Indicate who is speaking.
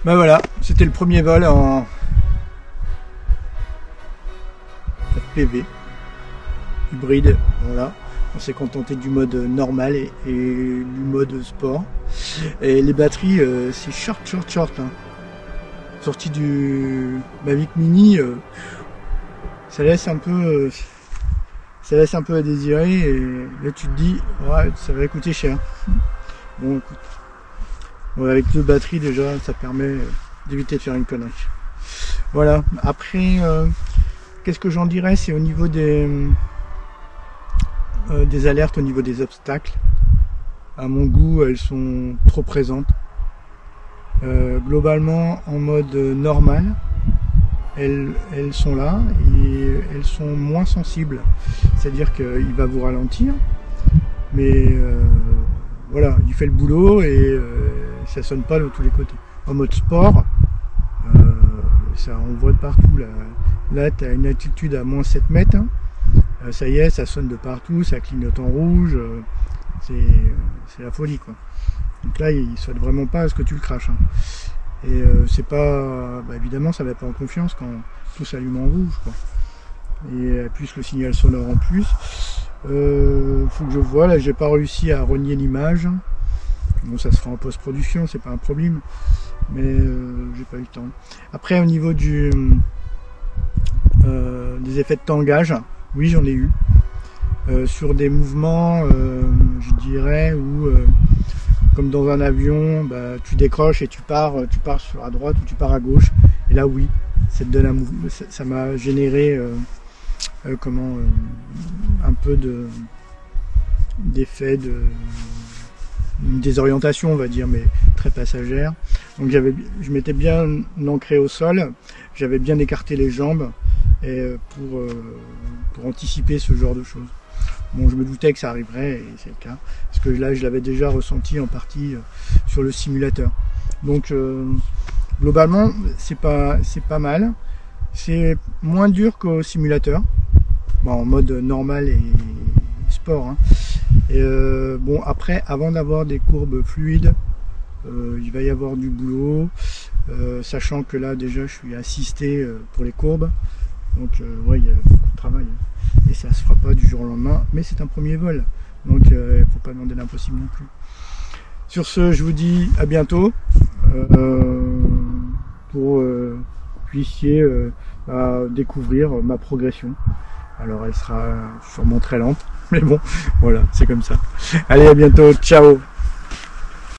Speaker 1: Ben voilà, c'était le premier vol en FPV hybride. Voilà, on s'est contenté du mode normal et du mode sport. Et les batteries, c'est short. Hein. Sorti du Mavic Mini, ça laisse un peu à désirer. Et là, tu te dis, ouais, ça va coûter cher. Bon, écoute. Ouais, avec 2 batteries déjà, ça permet d'éviter de faire une connerie. Voilà. Après, qu'est-ce que j'en dirais? C'est au niveau des alertes, au niveau des obstacles. À mon goût, elles sont trop présentes. Globalement, en mode normal, elles sont là et elles sont moins sensibles. C'est-à-dire qu'il va vous ralentir, mais voilà, il fait le boulot et ça sonne pas de tous les côtés. En mode sport, ça on voit de partout. Là tu as une altitude à moins 7 mètres. Hein. Ça y est, ça sonne de partout, ça clignote en rouge. C'est la folie, quoi. Donc là, il ne souhaite vraiment pas à ce que tu le craches. Hein. Et c'est pas. Bah, évidemment, ça ne va pas en confiance quand tout s'allume en rouge, quoi. Et plus le signal sonore en plus. Faut que je vois, là j'ai pas réussi à renier l'image. Bon, ça se fera en post-production, c'est pas un problème, mais j'ai pas eu le temps. Après, au niveau des effets de tangage, oui, j'en ai eu. Sur des mouvements, je dirais, où comme dans un avion, bah, tu décroches et tu pars sur à droite ou tu pars à gauche. Et là, oui, ça te donne un mouvement, ça m'a généré un peu d'effet de désorientation, on va dire, mais très passagère. Donc je m'étais bien ancré au sol, j'avais bien écarté les jambes et pour anticiper ce genre de choses. Bon, je me doutais que ça arriverait et c'est le cas, parce que là je l'avais déjà ressenti en partie sur le simulateur. Donc globalement c'est pas mal, c'est moins dur qu'au simulateur, bon, en mode normal et sport. Hein. Et bon, après, avant d'avoir des courbes fluides, il va y avoir du boulot, sachant que là déjà je suis assisté pour les courbes, donc ouais, il y a beaucoup de travail. Et ça se fera pas du jour au lendemain, mais c'est un premier vol, donc il ne faut pas demander l'impossible non plus. Sur ce, je vous dis à bientôt pour que vous puissiez découvrir ma progression. Alors elle sera sûrement très lente, mais bon, voilà, c'est comme ça. Allez, à bientôt, ciao!